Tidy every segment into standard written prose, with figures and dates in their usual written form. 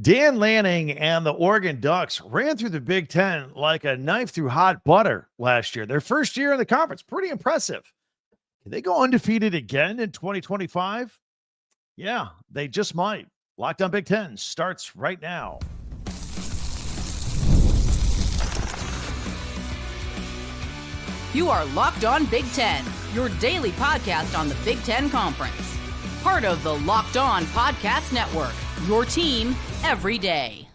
Dan Lanning and the Oregon Ducks ran through the Big Ten like a knife through hot butter last year. Their first year in the conference, pretty impressive. Can they go undefeated again in 2025? Yeah, they just might. Locked on Big Ten starts right now. You are Locked On Big Ten, your daily podcast on the Big Ten Conference. Part of the Locked On Podcast Network, your team every day.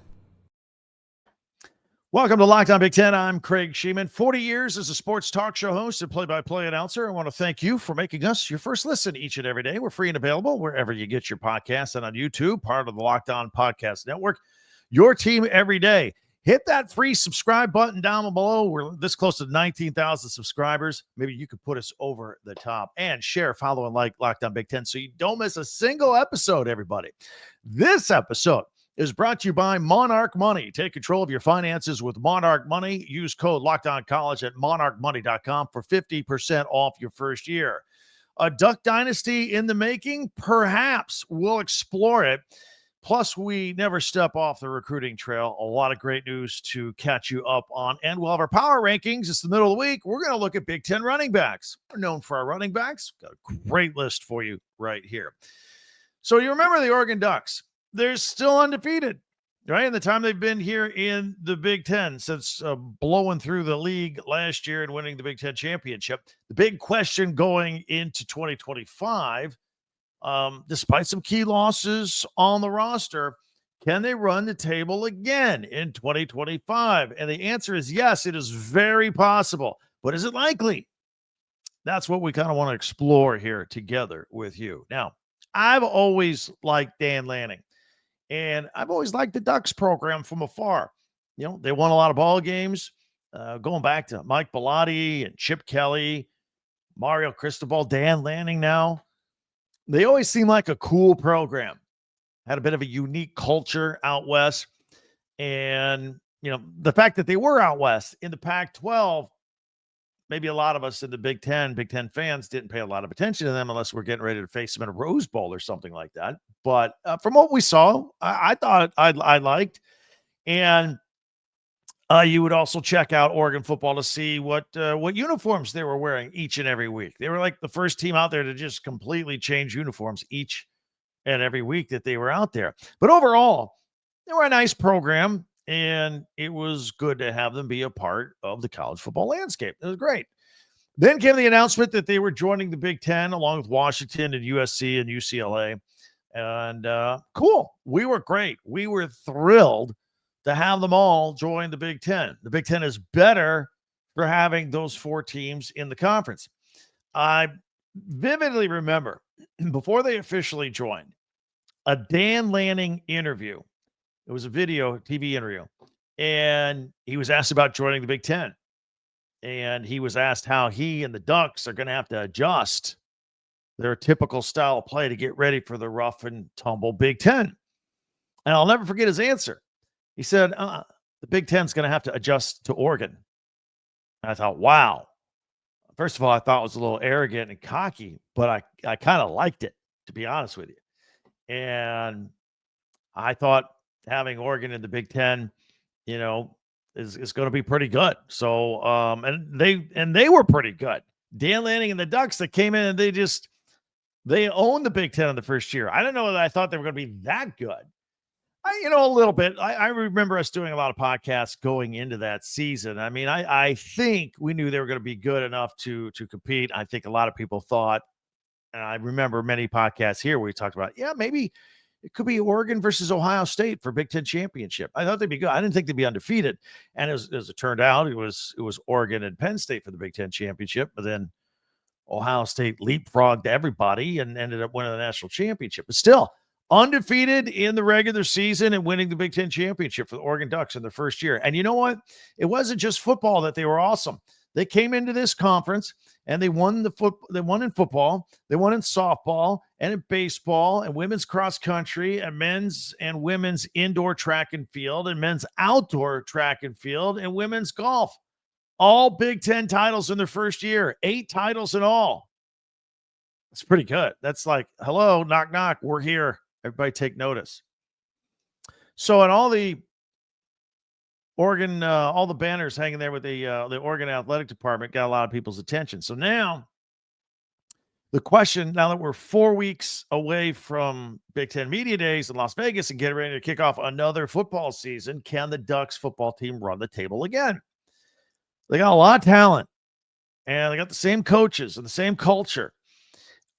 Welcome to Locked On Big Ten. I'm Craig Sheeman. 40 years as a sports talk show host and play-by-play announcer. I want to thank you for making us your first listen each and every day. We're free and available wherever you get your podcasts and on YouTube, part of the Locked On Podcast Network, your team every day. Hit that free subscribe button down below. We're this close to 19,000 subscribers. Maybe you could put us over the top. And share, follow, and like Locked On Big Ten so you don't miss a single episode, everybody. This episode is brought to you by Monarch Money. Take control of your finances with Monarch Money. Use code LOCKEDONCollege at monarchmoney.com for 50% off your first year. A Duck Dynasty in the making? Perhaps. We'll explore it. Plus, we never step off the recruiting trail. A lot of great news to catch you up on. And we'll have our power rankings. It's the middle of the week. We're going to look at Big Ten running backs. We're known for our running backs. Got a great list for you right here. So you remember the Oregon Ducks. They're still undefeated, right? In the time they've been here in the Big Ten since blowing through the league last year and winning the Big Ten championship. The big question going into 2025, despite some key losses on the roster, can they run the table again in 2025? And the answer is yes, it is very possible. But is it likely? That's what we kind of want to explore here together with you. Now, I've always liked Dan Lanning. And I've always liked the Ducks program from afar. You know, they won a lot of ball games, going back to Mike Bellotti and Chip Kelly, Mario Cristobal, Dan Lanning now. They always seem like a cool program. Had a bit of a unique culture out west. And, you know, the fact that they were out west in the Pac-12, maybe a lot of us in the Big Ten fans didn't pay a lot of attention to them unless we're getting ready to face them in a Rose Bowl or something like that. But from what we saw, I thought I liked. And you would also check out Oregon football to see what uniforms they were wearing each and every week. They were like the first team out there to just completely change uniforms each and every week that they were out there. But overall, they were a nice program. And it was good to have them be a part of the college football landscape. It was great. Then came the announcement that they were joining the Big Ten along with Washington and USC and UCLA. And cool. We were great. We were thrilled to have them all join the Big Ten. The Big Ten is better for having those four teams in the conference. I vividly remember before they officially joined, a Dan Lanning interview. It was a TV interview, and he was asked about joining the Big Ten. And he was asked how he and the Ducks are going to have to adjust their typical style of play to get ready for the rough and tumble Big Ten. And I'll never forget his answer. He said, the Big Ten's going to have to adjust to Oregon. And I thought, wow. First of all, I thought it was a little arrogant and cocky, but I kind of liked it, to be honest with you. And I thought having Oregon in the Big Ten, you know, is going to be pretty good. So, and they were pretty good. Dan Lanning and the Ducks that came in and they owned the Big Ten in the first year. I don't know that I thought they were going to be that good. A little bit. I remember us doing a lot of podcasts going into that season. I mean, I think we knew they were going to be good enough to compete. I think a lot of people thought, and I remember many podcasts here where we talked about, maybe it could be Oregon versus Ohio State for Big Ten championship. I thought they'd be good. I didn't think they'd be undefeated. And as it turned out, it was Oregon and Penn State for the Big Ten championship. But then Ohio State leapfrogged everybody and ended up winning the national championship. But still, undefeated in the regular season and winning the Big Ten championship for the Oregon Ducks in their first year. And you know what? It wasn't just football that they were awesome. They came into this conference and they won they won in football, they won in softball and in baseball and women's cross country and men's and women's indoor track and field and men's outdoor track and field and women's golf. All Big Ten titles in their first year, 8 titles in all. That's pretty good. That's like, hello, knock, knock. We're here. Everybody take notice. So, in all the Oregon, all the banners hanging there with the Oregon athletic department got a lot of people's attention. So now the question, now that we're 4 weeks away from Big Ten Media Days in Las Vegas and getting ready to kick off another football season, can the Ducks football team run the table again? They got a lot of talent, and they got the same coaches and the same culture.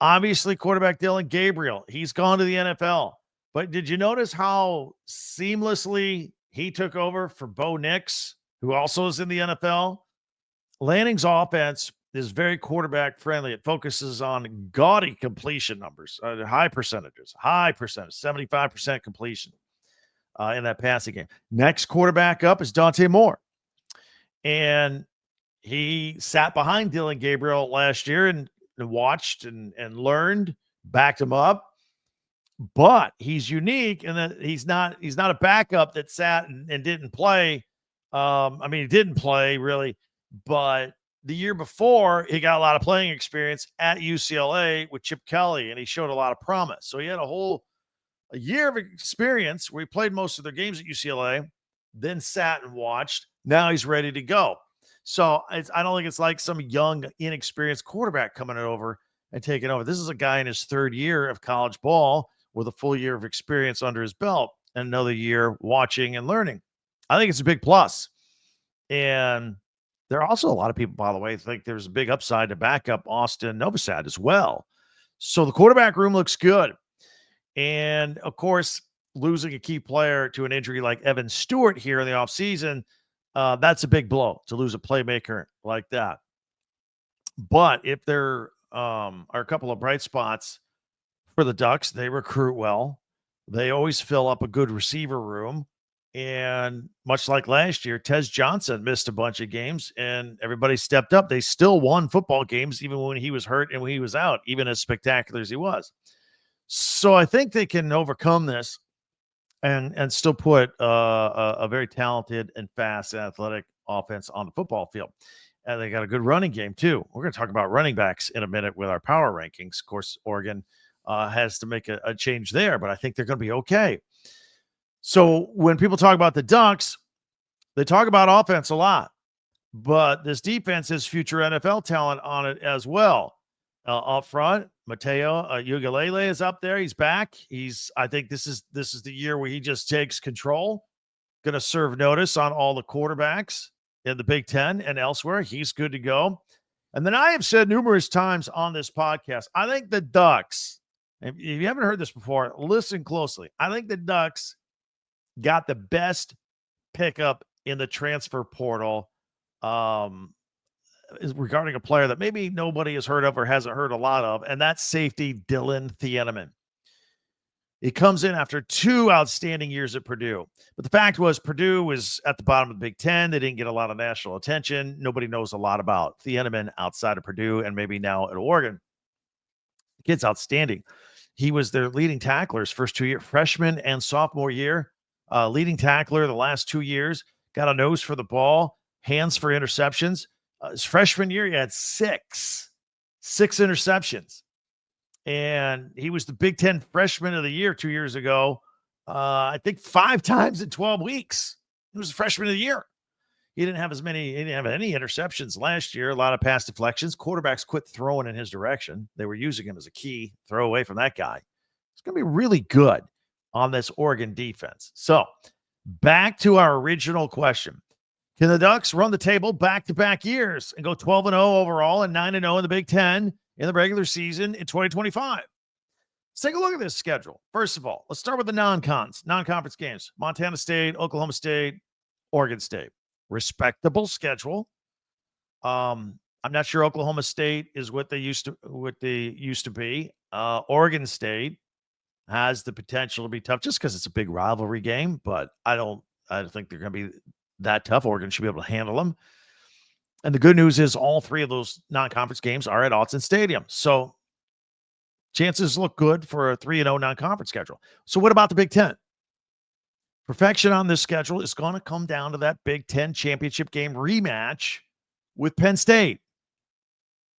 Obviously, quarterback Dillon Gabriel, he's gone to the NFL. But did you notice how seamlessly he took over for Bo Nix, who also is in the NFL? Lanning's offense is very quarterback friendly. It focuses on gaudy completion numbers, high percentage, 75% completion in that passing game. Next quarterback up is Dante Moore. And he sat behind Dillon Gabriel last year and watched and learned, backed him up. But he's unique in that he's not a backup that sat and didn't play. He didn't play really, but the year before he got a lot of playing experience at UCLA with Chip Kelly, and he showed a lot of promise. So he had a year of experience where he played most of their games at UCLA, then sat and watched. Now he's ready to go. So I don't think it's like some young, inexperienced quarterback coming over and taking over. This is a guy in his third year of college ball with a full year of experience under his belt and another year watching and learning. I think it's a big plus. And there are also a lot of people, by the way, think there's a big upside to back up Austin Novosad as well. So the quarterback room looks good. And, of course, losing a key player to an injury like Evan Stewart here in the offseason, that's a big blow to lose a playmaker like that. But if there are a couple of bright spots for the Ducks, they recruit well. They always fill up a good receiver room. And much like last year, Tez Johnson missed a bunch of games and everybody stepped up. They still won football games even when he was hurt and when he was out, even as spectacular as he was. So I think they can overcome this and still put a very talented and fast athletic offense on the football field. And they got a good running game too. We're going to talk about running backs in a minute with our power rankings. Of course, Oregon has to make a change there, but I think they're going to be okay. So when people talk about the Ducks, they talk about offense a lot, but this defense has future NFL talent on it as well. Up front, Matayo Uiagalelei is up there. He's back. I think this is the year where he just takes control. Going to serve notice on all the quarterbacks in the Big Ten and elsewhere. He's good to go. And then I have said numerous times on this podcast, I think the Ducks, if you haven't heard this before, listen closely. I think the Ducks got the best pickup in the transfer portal regarding a player that maybe nobody has heard of or hasn't heard a lot of, and that's safety Dillon Thieneman. He comes in after 2 outstanding years at Purdue. But the fact was Purdue was at the bottom of the Big Ten. They didn't get a lot of national attention. Nobody knows a lot about Thieneman outside of Purdue and maybe now at Oregon. The kid's outstanding. He was their leading tackler's first 2 years, freshman and sophomore year. Leading tackler the last 2 years, got a nose for the ball, hands for interceptions. His freshman year, he had six interceptions. And he was the Big Ten freshman of the year 2 years ago, I think 5 times in 12 weeks. He was the freshman of the year. He didn't have any interceptions last year, a lot of pass deflections. Quarterbacks quit throwing in his direction. They were using him as a key, throw away from that guy. It's going to be really good on this Oregon defense. So back to our original question. Can the Ducks run the table back-to-back years and go 12-0 overall and 9-0 in the Big Ten in the regular season in 2025? Let's take a look at this schedule. First of all, let's start with the non-conference games. Montana State, Oklahoma State, Oregon State. Respectable schedule. I'm not sure Oklahoma State is what they used to be. Oregon State has the potential to be tough just because it's a big rivalry game, but I don't think they're going to be that tough. Oregon should be able to handle them. And the good news is all 3 of those non-conference games are at Autzen Stadium. So chances look good for a 3-0 non-conference schedule. So what about the Big Ten? Perfection on this schedule is going to come down to that Big Ten championship game rematch with Penn State.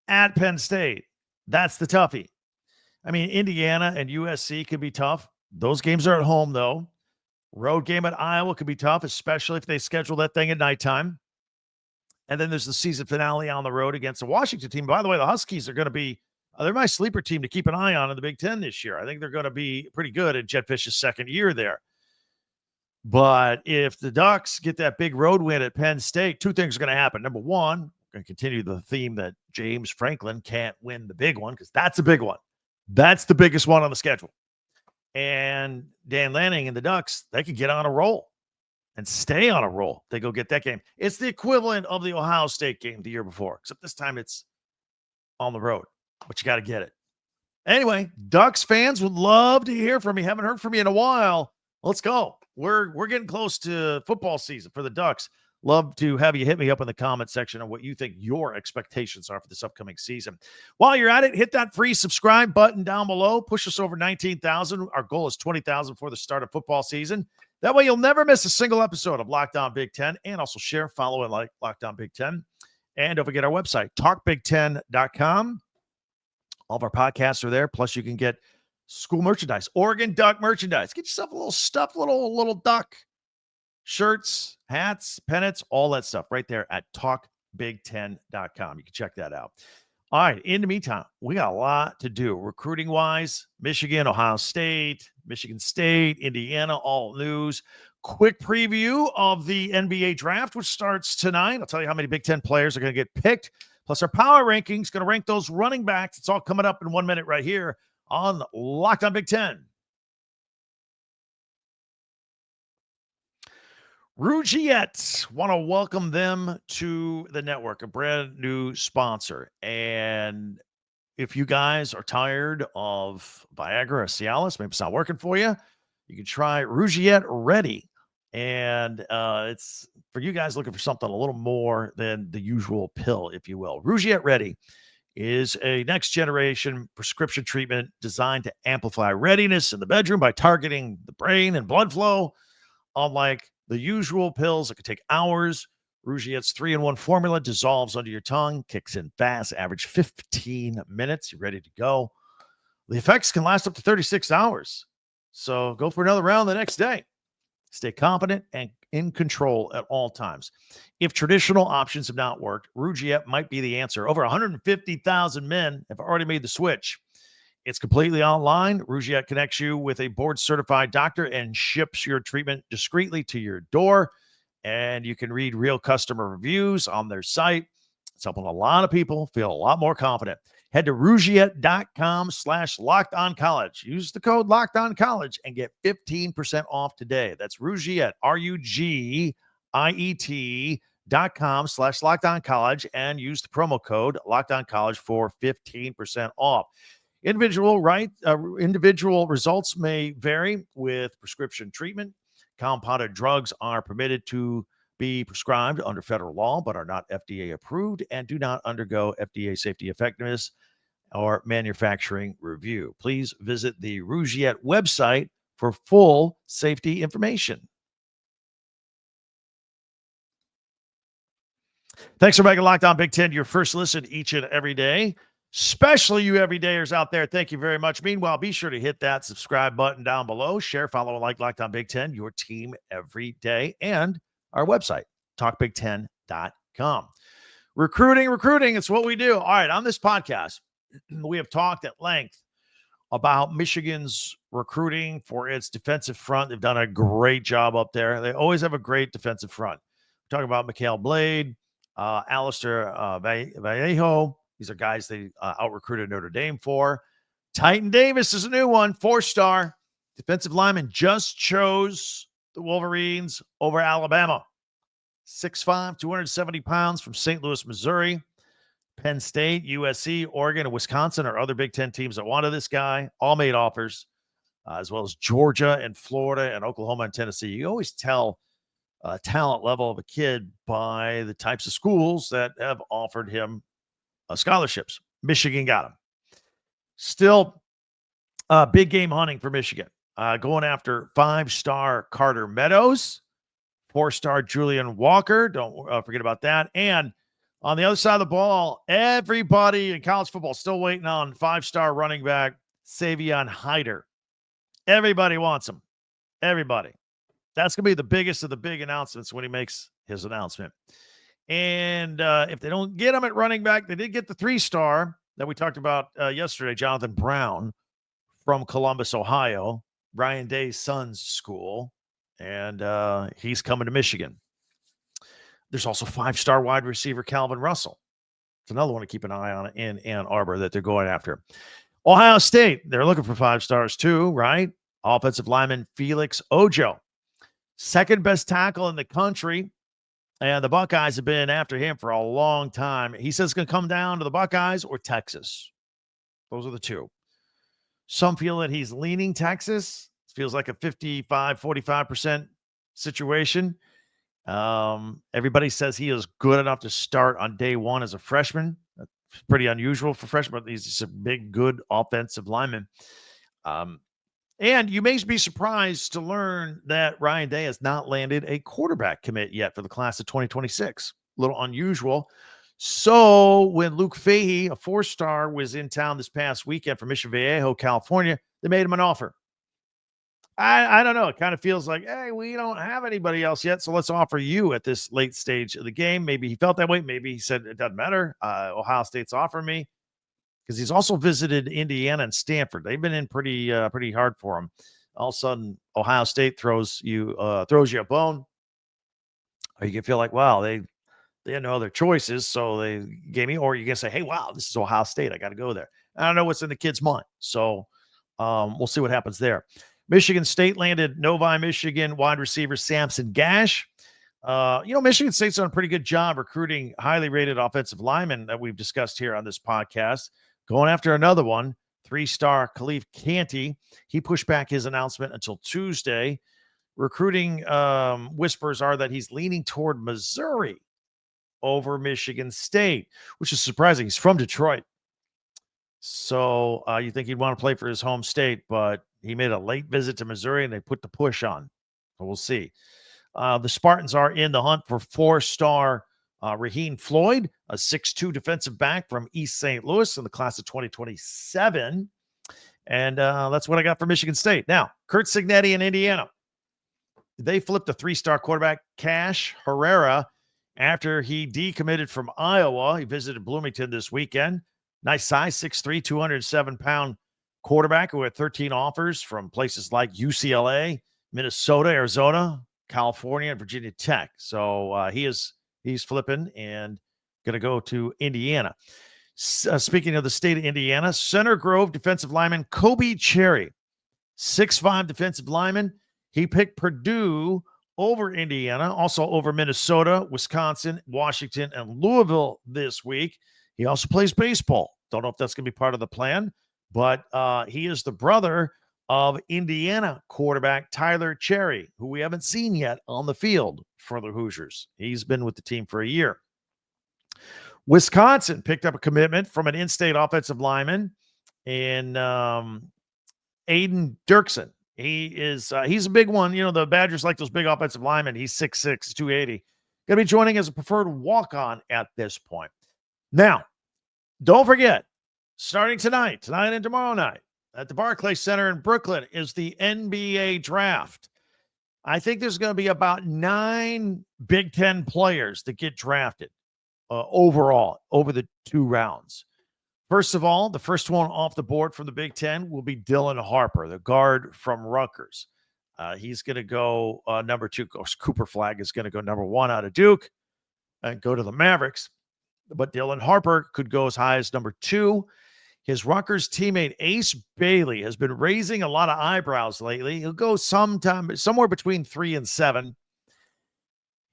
At Penn State. That's the toughie. I mean, Indiana and USC could be tough. Those games are at home, though. Road game at Iowa could be tough, especially if they schedule that thing at nighttime. And then there's the season finale on the road against the Washington team. By the way, the Huskies are going to be they're my sleeper team to keep an eye on in the Big Ten this year. I think they're going to be pretty good in Jedd Fisch's second year there. But if the Ducks get that big road win at Penn State, two things are going to happen. Number one, we're going to continue the theme that James Franklin can't win the big one because that's a big one. That's the biggest one on the schedule. And Dan Lanning and the Ducks, they could get on a roll and stay on a roll. They go get that game. It's the equivalent of the Ohio State game the year before, except this time it's on the road, but you got to get it. Anyway, Ducks fans would love to hear from you. Haven't heard from you in a while. Let's go. We're getting close to football season for the Ducks. Love to have you hit me up in the comment section on what you think your expectations are for this upcoming season. While you're at it, hit that free subscribe button down below. Push us over 19,000. Our goal is 20,000 for the start of football season. That way you'll never miss a single episode of Locked On Big Ten, and also share, follow, and like Locked On Big Ten. And don't forget our website, talkbig10.com. All of our podcasts are there. Plus you can get school merchandise, Oregon Duck merchandise. Get yourself a little stuffed little duck. Shirts, hats, pennants, all that stuff right there at talkbig10.com. You can check that out. All right. In the meantime, we got a lot to do recruiting wise. Michigan, Ohio State, Michigan State, Indiana, all news. Quick preview of the NBA draft, which starts tonight. I'll tell you how many Big Ten players are going to get picked. Plus our power rankings, going to rank those running backs. It's all coming up in 1 minute right here on Locked On Big Ten. Rougiette, want to welcome them to the network, a brand new sponsor. And if you guys are tired of Viagra or Cialis, maybe it's not working for you, you can try Rougiette Ready. And it's for you guys looking for something a little more than the usual pill, if you will. Rougiette Ready is a next generation prescription treatment designed to amplify readiness in the bedroom by targeting the brain and blood flow. Unlike the usual pills that could take hours, Rougiette's 3-in-1 formula dissolves under your tongue, kicks in fast, average 15 minutes. You're ready to go. The effects can last up to 36 hours. So go for another round the next day. Stay confident and in control at all times. If traditional options have not worked, Rougiette might be the answer. Over 150,000 men have already made the switch. It's completely online. Rougiette connects you with a board-certified doctor and ships your treatment discreetly to your door. And you can read real customer reviews on their site. It's helping a lot of people feel a lot more confident. Head to Rougiette.com/LockedOnCollege. Use the code LockedOnCollege and get 15% off today. That's Rougiette, RUGIET.com/LockedOnCollege, and use the promo code LockedOnCollege for 15% off. Individual results may vary with prescription treatment. Compounded drugs are permitted to be prescribed under federal law, but are not FDA approved and do not undergo FDA safety effectiveness or manufacturing review. Please visit the Rougiette website for full safety information. Thanks for making Locked On Big Ten your first listen each and every day. Especially you everydayers out there. Thank you very much. Meanwhile, be sure to hit that subscribe button down below. Share, follow, and like Locked On Big Ten, your team every day. And our website, talkbig10.com. Recruiting. It's what we do. All right, on this podcast, we have talked at length about Michigan's recruiting for its defensive front. They've done a great job up there. They always have a great defensive front. We're talking about Mikhail Blade, Alistair Vallejo. These are guys they out-recruited Notre Dame for. Titan Davis is a new one, 4-star. Defensive lineman just chose the Wolverines over Alabama. 6'5", 270 pounds from St. Louis, Missouri. Penn State, USC, Oregon, and Wisconsin are other Big Ten teams that wanted this guy. All made offers, as well as Georgia and Florida and Oklahoma and Tennessee. You always tell talent level of a kid by the types of schools that have offered him scholarships. Michigan got him. Still big game hunting for Michigan. Going after 5-star Carter Meadows, 4-star Julian Walker. Don't forget about that. And on the other side of the ball, everybody in college football still waiting on 5-star running back Savion Hyder. Everybody wants him. Everybody. That's going to be the biggest of the big announcements when he makes his announcement. And if they don't get him at running back, they did get the 3-star that we talked about yesterday, Jonathan Brown from Columbus, Ohio, Ryan Day's son's school. And he's coming to Michigan. There's also 5-star wide receiver Calvin Russell. It's another one to keep an eye on in Ann Arbor that they're going after. Ohio State, they're looking for 5 stars too, right? Offensive lineman Felix Ojo, second best tackle in the country. And the Buckeyes have been after him for a long time. He says it's going to come down to the Buckeyes or Texas. Those are the two. Some feel that he's leaning Texas. It feels like a 55-45% situation. Everybody says he is good enough to start on day one as a freshman. That's pretty unusual for freshmen, but he's just a big, good offensive lineman. And you may be surprised to learn that Ryan Day has not landed a quarterback commit yet for the class of 2026. A little unusual. So when Luke Fahey, a 4-star, was in town this past weekend from Mission Viejo, California, they made him an offer. I don't know. It kind of feels like, hey, we don't have anybody else yet, so let's offer you at this late stage of the game. Maybe he felt that way. Maybe he said it doesn't matter. Ohio State's offering me, because he's also visited Indiana and Stanford. They've been in pretty hard for him. All of a sudden, Ohio State throws you a bone. Or you can feel like, wow, they had no other choices, so they gave me. Or you can say, hey, wow, this is Ohio State. I got to go there. I don't know what's in the kid's mind. So we'll see what happens there. Michigan State landed Novi, Michigan wide receiver Samson Gash. Michigan State's done a pretty good job recruiting highly rated offensive linemen that we've discussed here on this podcast. Going after another one, 3-star Khalif Canty. He pushed back his announcement until Tuesday. Recruiting whispers are that he's leaning toward Missouri over Michigan State, which is surprising. He's from Detroit. So you think he'd want to play for his home state, but he made a late visit to Missouri and they put the push on. So we'll see. The Spartans are in the hunt for 4-star Raheem Floyd, a 6'2" defensive back from East St. Louis in the class of 2027. And that's what I got for Michigan State. Now, Kurt Cignetti in Indiana. They flipped a 3-star quarterback, Cash Herrera, after he decommitted from Iowa. He visited Bloomington this weekend. Nice size, 6'3", 207-pound quarterback who had 13 offers from places like UCLA, Minnesota, Arizona, California, and Virginia Tech. So he's flipping and going to go to Indiana. Speaking of the state of Indiana, Center Grove defensive lineman Kobe Cherry, 6'5" defensive lineman. He picked Purdue over Indiana, also over Minnesota, Wisconsin, Washington, and Louisville this week. He also plays baseball. Don't know if that's going to be part of the plan, but he is the brother of Indiana quarterback Tyler Cherry, who we haven't seen yet on the field for the Hoosiers. He's been with the team for a year. Wisconsin picked up a commitment from an in-state offensive lineman in Aiden Dirksen. He's a big one. You know, the Badgers like those big offensive linemen. He's 6'6", 280. Going to be joining as a preferred walk-on at this point. Now, don't forget, starting tonight and tomorrow night at the Barclays Center in Brooklyn is the NBA draft. I think there's going to be about 9 Big Ten players that get drafted overall over the 2 rounds. First of all, the first one off the board from the Big Ten will be Dillon Harper, the guard from Rutgers. He's going to go number 2. Of course, Cooper Flagg is going to go number 1 out of Duke and go to the Mavericks. But Dillon Harper could go as high as number 2. His Rutgers teammate Ace Bailey has been raising a lot of eyebrows lately. He'll go somewhere between 3 and 7.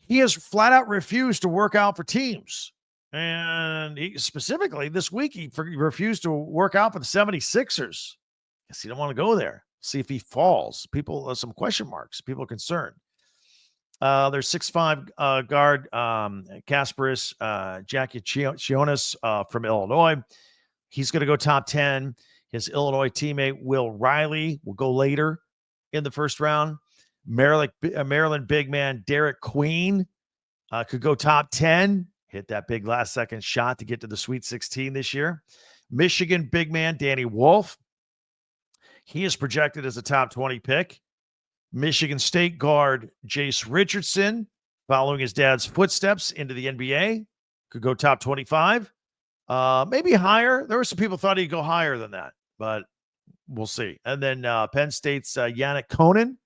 He has flat out refused to work out for teams. And he, specifically this week, he refused to work out for the 76ers. Guess he don't want to go there. See if he falls. People, some question marks. People are concerned. There's 6'5" guard Kasparis Jakichionis from Illinois. He's going to go top 10. His Illinois teammate Will Riley will go later in the first round. Maryland big man Derek Queen could go top 10. Hit that big last-second shot to get to the Sweet 16 this year. Michigan big man Danny Wolf. He is projected as a top 20 pick. Michigan State guard Jace Richardson, following his dad's footsteps into the NBA, could go top 25, maybe higher. There were some people thought he'd go higher than that, but we'll see. And then Penn State's Yannick Conan,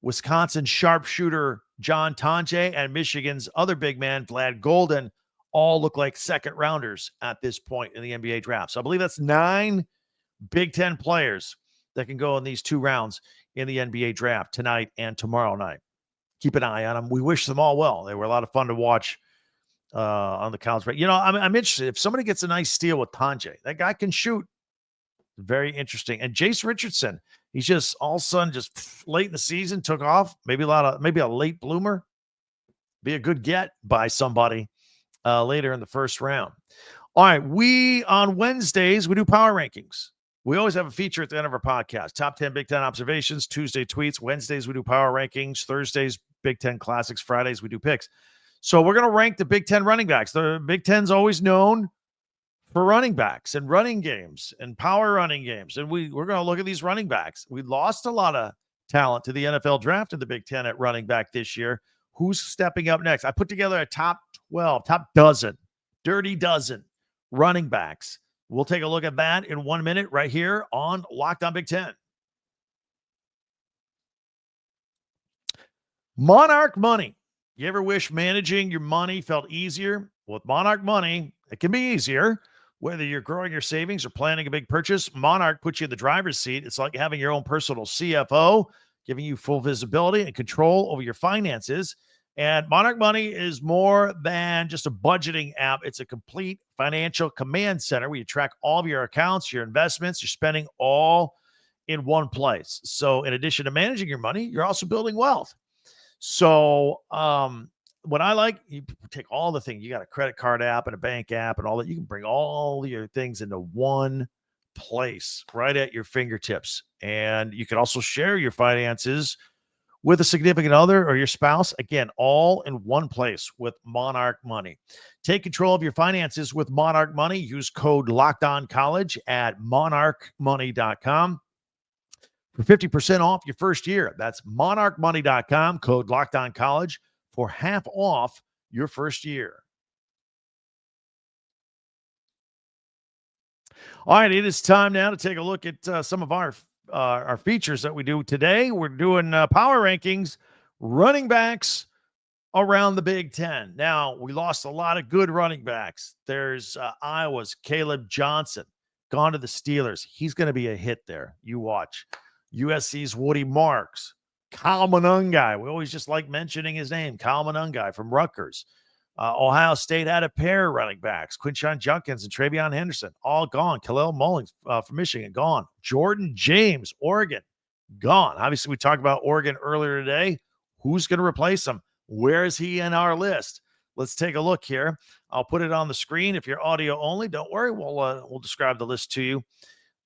Wisconsin sharpshooter John Tonje, and Michigan's other big man, Vlad Golden, all look like second rounders at this point in the NBA draft. So I believe that's 9 Big Ten players that can go in these 2 rounds in the NBA draft tonight and tomorrow night. Keep an eye on them. We wish them all well. They were a lot of fun to watch on the college. But, I'm interested. If somebody gets a nice steal with Tonje, that guy can shoot. Very interesting. And Jace Richardson, he's just all of a sudden, just late in the season, took off. Maybe a late bloomer. Be a good get by somebody later in the first round. All right, on Wednesdays, we do power rankings. We always have a feature at the end of our podcast. Top 10 Big Ten observations, Tuesday tweets. Wednesdays, we do power rankings. Thursdays, Big Ten classics. Fridays, we do picks. So we're going to rank the Big Ten running backs. The Big Ten's always known for running backs and running games and power running games. And we're going to look at these running backs. We lost a lot of talent to the NFL draft in the Big Ten at running back this year. Who's stepping up next? I put together a top 12, top dozen, dirty dozen running backs. We'll take a look at that in 1 minute right here on Locked On Big Ten. Monarch Money. You ever wish managing your money felt easier? With Monarch Money, it can be easier. Whether you're growing your savings or planning a big purchase, Monarch puts you in the driver's seat. It's like having your own personal CFO, giving you full visibility and control over your finances. And Monarch Money is more than just a budgeting app. It's a complete financial command center where you track all of your accounts, your investments, your spending, all in one place. So in addition to managing your money, you're also building wealth. So what I like, you take all the things. You got a credit card app and a bank app and all that. You can bring all your things into one place right at your fingertips. And you can also share your finances with a significant other or your spouse. Again, all in one place with Monarch Money. Take control of your finances with Monarch Money. Use code LOCKEDONCOLLEGE at monarchmoney.com for 50% off your first year. That's monarchmoney.com, code LOCKEDONCOLLEGE for half off your first year. All right, it is time now to take a look at some of our features that we do today. We're doing power rankings, running backs around the Big Ten. Now, we lost a lot of good running backs. There's Iowa's Caleb Johnson, gone to the Steelers. He's going to be a hit there. You watch. USC's Woody Marks, Kyle Monangai. We always just like mentioning his name, Kyle Monangai from Rutgers. Ohio State had a pair of running backs, Quinshon Judkins and Travion Henderson, all gone. Khalil Mullings from Michigan, gone. Jordan James, Oregon, gone. Obviously, we talked about Oregon earlier today. Who's going to replace him? Where is he in our list? Let's take a look here. I'll put it on the screen. If you're audio only, don't worry. We'll describe the list to you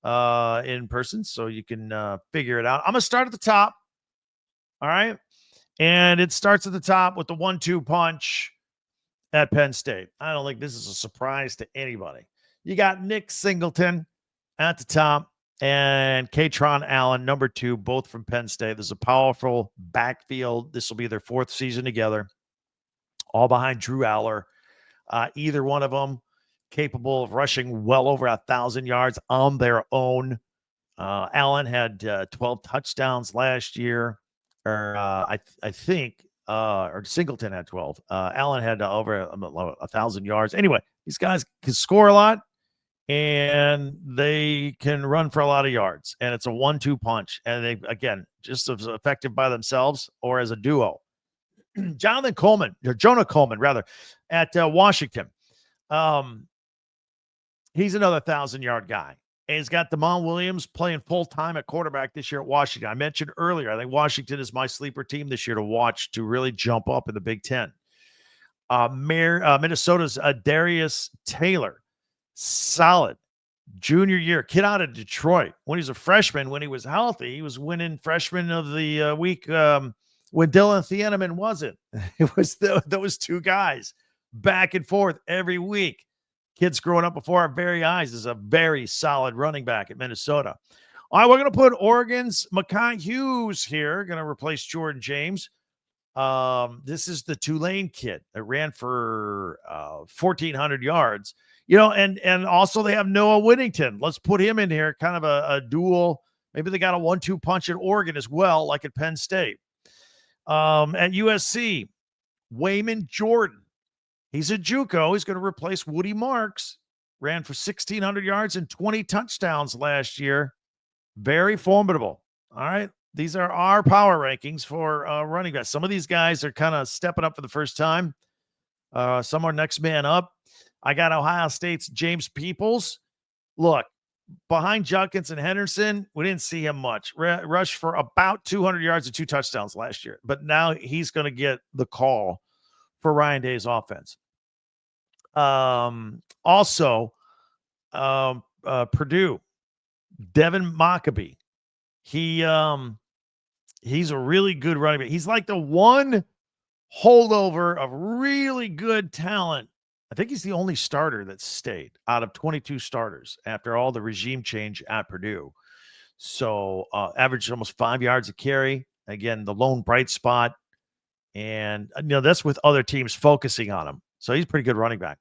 in person so you can figure it out. I'm going to start at the top. All right. And it starts at the top with the 1-2 punch at Penn State. I don't think this is a surprise to anybody. You got Nick Singleton at the top and Kaytron Allen, number 2, both from Penn State. There's a powerful backfield. This will be their 4th season together, all behind Drew Aller. Either one of them capable of rushing well over 1,000 yards on their own. Allen had 12 touchdowns last year, or I think, or Singleton had 12. Allen had over 1,000 yards. Anyway, these guys can score a lot and they can run for a lot of yards. And it's a 1-2 punch. And they, again, just as effective by themselves or as a duo. Jonah Coleman, at Washington. He's another 1,000-yard guy. And he's got Damon Williams playing full-time at quarterback this year at Washington. I mentioned earlier, I think Washington is my sleeper team this year to watch to really jump up in the Big Ten. Minnesota's Darius Taylor, solid junior year, kid out of Detroit. When he was a freshman, when he was healthy, he was winning freshman of the week when Dillon Thieneman wasn't. It was those two guys back and forth every week. Kids growing up before our very eyes is a very solid running back at Minnesota. All right, we're going to put Oregon's Mekhi Hughes here, going to replace Jordan James. This is the Tulane kid that ran for 1,400 yards. And also they have Noah Whittington. Let's put him in here, kind of a dual. Maybe they got a 1-2 punch at Oregon as well, like at Penn State. At USC, Wayman Jordan. He's a JUCO. He's going to replace Woody Marks. Ran for 1,600 yards and 20 touchdowns last year. Very formidable. All right. These are our power rankings for running backs. Some of these guys are kind of stepping up for the first time. Some are next man up. I got Ohio State's James Peoples. Look, behind Judkins and Henderson, we didn't see him much. Rushed for about 200 yards and 2 touchdowns last year. But now he's going to get the call for Ryan Day's offense. Also, Purdue, Devin Mockabee. He's a really good running back. He's like the one holdover of really good talent. I think he's the only starter that stayed out of 22 starters after all the regime change at Purdue. So averaged almost 5 yards a carry. Again, the lone bright spot. And that's with other teams focusing on him. So he's a pretty good running back.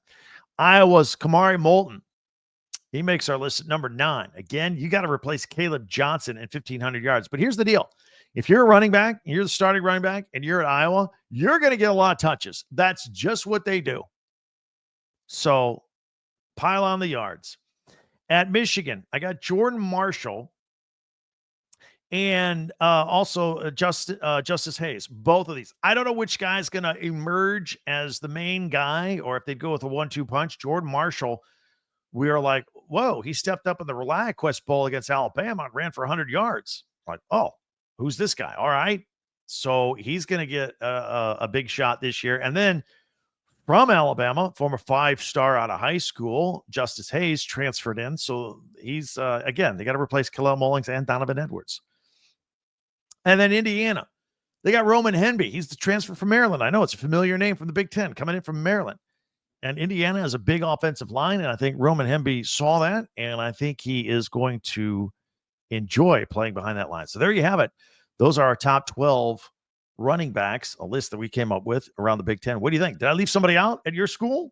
Iowa's Kamari Moulton. He makes our list at number 9. Again, you got to replace Caleb Johnson at 1,500 yards. But here's the deal. If you're a running back, you're the starting running back, and you're at Iowa, you're going to get a lot of touches. That's just what they do. So pile on the yards. At Michigan, I got Jordan Marshall and also Justice Hayes. Both of these. I don't know which guy's going to emerge as the main guy or if they'd go with a 1-2 punch. Jordan Marshall, we are like, whoa, he stepped up in the ReliaQuest Bowl against Alabama and ran for 100 yards. Like, oh, who's this guy? All right. So he's going to get a big shot this year. And then from Alabama, former 5-star out of high school, Justice Hayes transferred in. So he's, again, they got to replace Khalil Mullings and Donovan Edwards. And then Indiana, they got Roman Henby. He's the transfer from Maryland. I know it's a familiar name from the Big Ten, coming in from Maryland. And Indiana has a big offensive line, and I think Roman Henby saw that, and I think he is going to enjoy playing behind that line. So there you have it. Those are our top 12 running backs, a list that we came up with around the Big Ten. What do you think? Did I leave somebody out at your school?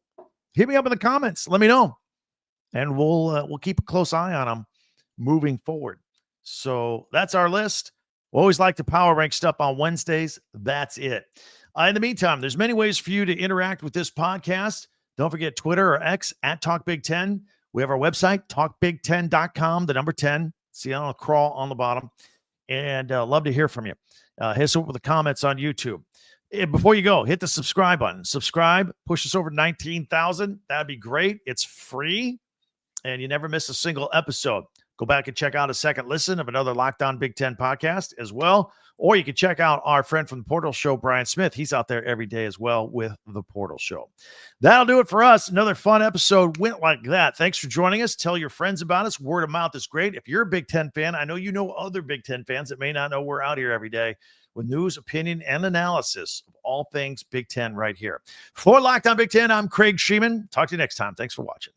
Hit me up in the comments. Let me know. And we'll keep a close eye on them moving forward. So that's our list. We always like to power rank stuff on Wednesdays. That's it. In the meantime, there's many ways for you to interact with this podcast. Don't forget Twitter or X at Talk Big Ten. We have our website, talkbig10.com, the number 10. See on a crawl on the bottom. And love to hear from you. Hit us up with the comments on YouTube. Before you go, hit the subscribe button. Subscribe, push us over 19,000. That'd be great. It's free, and you never miss a single episode. Go back and check out a second listen of another Locked On Big Ten podcast as well. Or you can check out our friend from the Portal Show, Brian Smith. He's out there every day as well with the Portal Show. That'll do it for us. Another fun episode went like that. Thanks for joining us. Tell your friends about us. Word of mouth is great. If you're a Big Ten fan, I know you know other Big Ten fans that may not know we're out here every day with news, opinion, and analysis of all things Big Ten right here. For Locked On Big Ten, I'm Craig Sheeman. Talk to you next time. Thanks for watching.